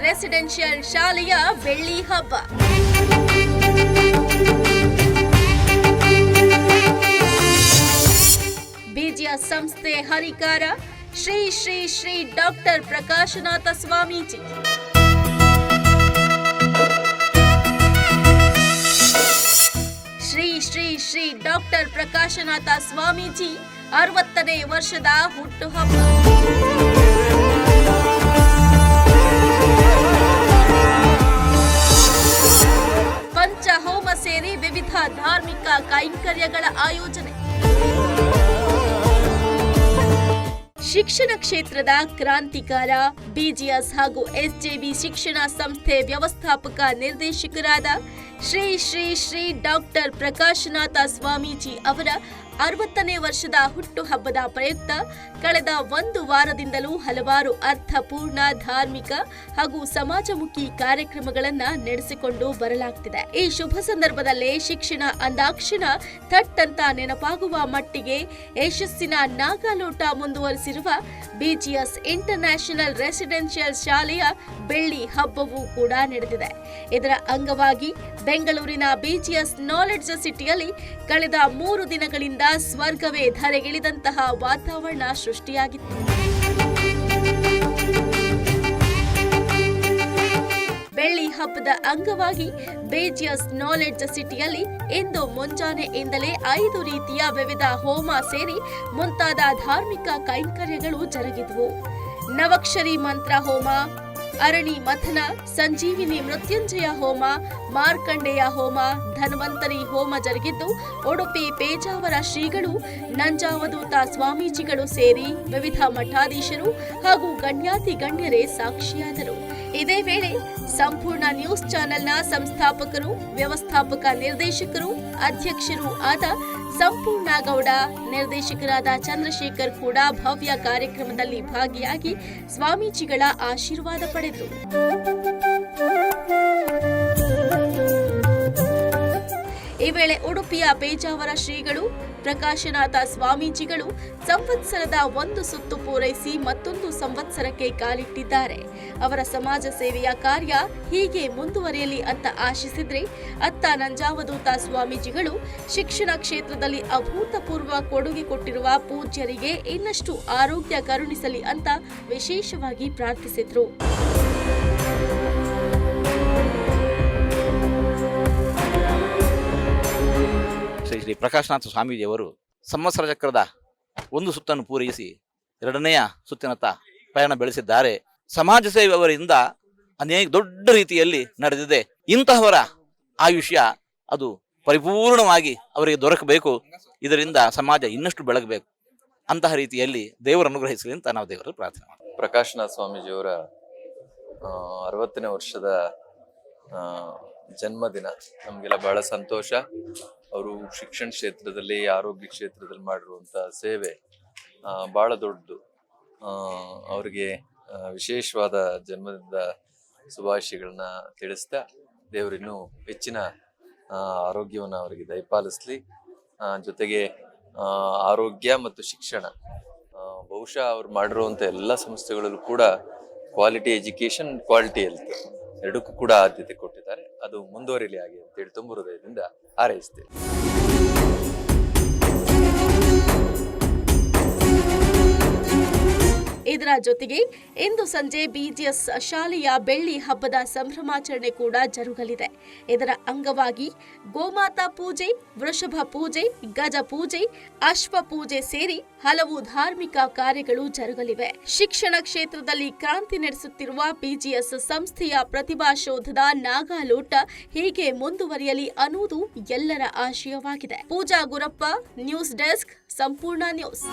Residential ಶಾಲೆಯ ಬೆಳ್ಳಿ ಹಬ್ಬ. ಬಿಜಿಎಸ್ ಸಂಸ್ಥೆ ಹರಿಕಾರ ಶ್ರೀ ಶ್ರೀ ಶ್ರೀ ಡಾಕ್ಟರ್ ಪ್ರಕಾಶನಾಥ ಸ್ವಾಮೀಜಿ. ಶ್ರೀ ಶ್ರೀ ಶ್ರೀ ಡಾಕ್ಟರ್ ಪ್ರಕಾಶನಾಥ ಸ್ವಾಮೀಜಿ 60ನೇ ವರ್ಷದ ಹುಟ್ಟುಹಬ್ಬ. ಪಂಚಹೋಮ ಸೇರಿ ವಿವಿಧ ಧಾರ್ಮಿಕ ಕೈಂಕರ್ಯಗಳ ಆಯೋಜನೆ. ಶಿಕ್ಷಣ ಕ್ಷೇತ್ರದ ಕ್ರಾಂತಿಕಾರ ಬಿಜಿಎಸ್ ಹಾಗೂ ಎಸ್ಜೆವಿ ಶಿಕ್ಷಣ ಸಂಸ್ಥೆ ವ್ಯವಸ್ಥಾಪಕ ನಿರ್ದೇಶಕರಾದ ಶ್ರೀ ಶ್ರೀ ಶ್ರೀ ಡಾಕ್ಟರ್ ಪ್ರಕಾಶನಾಥ ಸ್ವಾಮೀಜಿ ಅವರ 60ನೇ ವರ್ಷದ ಹುಟ್ಟುಹಬ್ಬದ ಪ್ರಯುಕ್ತ ಕಳೆದ ಒಂದು ವಾರದಿಂದಲೂ ಹಲವಾರು ಅರ್ಥಪೂರ್ಣ ಧಾರ್ಮಿಕ ಹಾಗೂ ಸಮಾಜಮುಖಿ ಕಾರ್ಯಕ್ರಮಗಳನ್ನ ನಡೆಸಿಕೊಂಡು ಬರಲಾಗ್ತಿದೆ. ಈ ಶುಭ ಸಂದರ್ಭದಲ್ಲೇ ಶಿಕ್ಷಣ ಅಂದಾಕ್ಷಣ ಥಟ್ ಅಂತ ನೆನಪಾಗುವ ಮಟ್ಟಿಗೆ ಯಶಸ್ಸಿನ ನಾಗಾಲೋಟ ಮುಂದುವರಿಸಿರುವ ಬಿಜಿಎಸ್ ಇಂಟರ್ನ್ಯಾಷನಲ್ ರೆಸಿಡೆನ್ಷಿಯಲ್ ಶಾಲೆಯ ಬೆಳ್ಳಿ ಹಬ್ಬವೂ ಕೂಡ ನಡೆದಿದೆ. ಇದರ ಅಂಗವಾಗಿ ಬೆಂಗಳೂರಿನ ಬಿಜಿಎಸ್ ನಾಲೆಡ್ಜ್ ಸಿಟಿಯಲ್ಲಿ ಕಳೆದ 3 ದಿನಗಳಿಂದ ಸ್ವರ್ಗವೇ ಧರೆಗಿಳಿದಂತಹ ವಾತಾವರಣ ಸೃಷ್ಟಿಯಾಗಿತ್ತು. ಬೆಳ್ಳಿ ಹಬ್ಬದ ಅಂಗವಾಗಿ ಬಿಜಿಎಸ್ ನಾಲೆಡ್ಜ್ ಸಿಟಿಯಲ್ಲಿ ಇಂದು ಮುಂಜಾನೆಯಿಂದಲೇ 5 ರೀತಿಯ ವಿವಿಧ ಹೋಮ ಸೇರಿ ಮುಂತಾದ ಧಾರ್ಮಿಕ ಕೈಂಕರ್ಯಗಳು ಜರುಗಿದವು. ನವಕ್ಷರಿ ಮಂತ್ರ ಹೋಮ, ಅರಣಿ ಮಥನ, ಸಂಜೀವಿನಿ ಮೃತ್ಯುಂಜಯ ಹೋಮ, ಮಾರ್ಕಂಡೇಯ ಹೋಮ, ಧನ್ವಂತರಿ ಹೋಮ ಜರುಗಿದ್ದು ಉಡುಪಿ ಪೇಜಾವರ ಶ್ರೀಗಳು, ನಂಜಾವಧೂತ ಸ್ವಾಮೀಜಿಗಳು ಸೇರಿ ವಿವಿಧ ಮಠಾಧೀಶರು ಹಾಗೂ ಗಣ್ಯಾತಿ ಗಣ್ಯರೇ ಸಾಕ್ಷಿಯಾದರು. ಇದೇ ವೇಳೆ ಸಂಪೂರ್ಣ ನ್ಯೂಸ್ ಚಾನೆಲ್ನ ಸಂಸ್ಥಾಪಕರು, ವ್ಯವಸ್ಥಾಪಕ ನಿರ್ದೇಶಕರು, ಅಧ್ಯಕ್ಷರು ಆದ ಸಂಪೂರ್ಣ ಗೌಡ, ನಿರ್ದೇಶಕರಾದ ಚಂದ್ರಶೇಖರ್ ಕೂಡ ಭವ್ಯ ಕಾರ್ಯಕ್ರಮದಲ್ಲಿ ಭಾಗಿಯಾಗಿ ಸ್ವಾಮೀಜಿಗಳ ಆಶೀರ್ವಾದ ಪಡೆದರು. ಈ ವೇಳೆ ಉಡುಪಿಯ ಪೇಜಾವರ ಶ್ರೀಗಳು, ಪ್ರಕಾಶನಾಥ ಸ್ವಾಮೀಜಿಗಳು ಸಂವತ್ಸರದ ಒಂದು ಸುತ್ತು ಪೂರೈಸಿ ಮತ್ತೊಂದು ಸಂವತ್ಸರಕ್ಕೆ ಕಾಲಿಟ್ಟಿದ್ದಾರೆ. ಅವರ ಸಮಾಜ ಸೇವೆಯ ಕಾರ್ಯ ಹೀಗೆ ಮುಂದುವರಿಯಲಿ ಅಂತ ಆಶಿಸಿದ್ರೆ, ಅತ್ತ ನಂಜಾವಧೂತ ಸ್ವಾಮೀಜಿಗಳು ಶಿಕ್ಷಣ ಕ್ಷೇತ್ರದಲ್ಲಿ ಅಭೂತಪೂರ್ವ ಕೊಡುಗೆ ಕೊಟ್ಟಿರುವ ಪೂಜ್ಯರಿಗೆ ಇನ್ನಷ್ಟು ಆರೋಗ್ಯ ಕರುಣಿಸಲಿ ಅಂತ ವಿಶೇಷವಾಗಿ ಪ್ರಾರ್ಥಿಸಿದ್ರು. ಶ್ರೀ ಪ್ರಕಾಶನಾಥ ಸ್ವಾಮೀಜಿಯವರು ಸಂವತ್ಸರ ಚಕ್ರದ ಒಂದು ಸುತ್ತನ್ನು ಪೂರೈಸಿ 2ನೆಯ ಸುತ್ತಿನತ್ತ ಪಯಣ ಬೆಳೆಸಿದ್ದಾರೆ. ಸಮಾಜ ಸೇವೆ ಅವರಿಂದ ಅನೇಕ ದೊಡ್ಡ ರೀತಿಯಲ್ಲಿ ನಡೆದಿದೆ. ಇಂತಹವರ ಆಯುಷ್ಯ ಅದು ಪರಿಪೂರ್ಣವಾಗಿ ಅವರಿಗೆ ದೊರಕಬೇಕು. ಇದರಿಂದ ಸಮಾಜ ಇನ್ನಷ್ಟು ಬೆಳಗಬೇಕು. ಅಂತಹ ರೀತಿಯಲ್ಲಿ ದೇವರು ಅನುಗ್ರಹಿಸಲಿ ಅಂತ ನಾವು ದೇವರಲ್ಲಿ ಪ್ರಾರ್ಥನೆ ಮಾಡ್ತೀವಿ. ಪ್ರಕಾಶನಾಥ ಸ್ವಾಮೀಜಿಯವರ 60ನೇ ವರ್ಷದ ಜನ್ಮದಿನ ನಮಗೆಲ್ಲ ಬಹಳ ಸಂತೋಷ. ಅವರು ಶಿಕ್ಷಣ ಕ್ಷೇತ್ರದಲ್ಲಿ, ಆರೋಗ್ಯ ಕ್ಷೇತ್ರದಲ್ಲಿ ಮಾಡಿರುವಂಥ ಸೇವೆ ಬಹಳ ದೊಡ್ಡದು. ಅವರಿಗೆ ವಿಶೇಷವಾದ ಜನ್ಮದಿನದ ಶುಭಾಶಯಗಳನ್ನ ತಿಳಿಸ್ತಾ ದೇವರಿನ್ನೂ ಹೆಚ್ಚಿನ ಆರೋಗ್ಯವನ್ನು ಅವರಿಗೆ ದಯಪಾಲಿಸ್ಲಿ. ಜೊತೆಗೆ ಆರೋಗ್ಯ ಮತ್ತು ಶಿಕ್ಷಣ, ಬಹುಶಃ ಅವ್ರು ಮಾಡಿರುವಂಥ ಎಲ್ಲ ಸಂಸ್ಥೆಗಳಲ್ಲೂ ಕೂಡ ಕ್ವಾಲಿಟಿ ಎಜುಕೇಶನ್, ಕ್ವಾಲಿಟಿ ಹೆಲ್ತ್ ಎರಡಕ್ಕೂ ಕೂಡ ಆದ್ಯತೆ ಕೊಟ್ಟಿದ್ದಾರೆ. ಅದು ಮುಂದುವರಿಲಿ ಆಗಿ ಅಂತೇಳಿ ತುಂಬ ಹೃದಯದಿಂದ ಹಾರೈಸ್ತೇವೆ. ಇದರ ಜೊತೆಗೆ ಇಂದು ಸಂಜೆ ಬಿಜಿಎಸ್ ಶಾಲೆಯ ಬೆಳ್ಳಿ ಹಬ್ಬದ ಸಂಭ್ರಮಾಚರಣೆ ಕೂಡ ಜರುಗಲಿದೆ. ಇದರ ಅಂಗವಾಗಿ ಗೋಮಾತಾ ಪೂಜೆ, ವೃಷಭ ಪೂಜೆ, ಗಜ ಪೂಜೆ, ಅಶ್ವ ಪೂಜೆ ಸೇರಿ ಹಲವು ಧಾರ್ಮಿಕ ಕಾರ್ಯಗಳು ಜರುಗಲಿವೆ. ಶಿಕ್ಷಣ ಕ್ಷೇತ್ರದಲ್ಲಿ ಕ್ರಾಂತಿ ನಡೆಸುತ್ತಿರುವ ಬಿಜಿಎಸ್ ಸಂಸ್ಥೆಯ ಪ್ರತಿಭಾ ಶೋಧದ ನಾಗಾಲೋಟ ಹೀಗೆ ಮುಂದುವರಿಯಲಿ ಅನ್ನುವುದು ಎಲ್ಲರ ಆಶಯವಾಗಿದೆ. ಪೂಜಾ ಗುರಪ್ಪ, ನ್ಯೂಸ್ ಡೆಸ್ಕ್, ಸಂಪೂರ್ಣ ನ್ಯೂಸ್.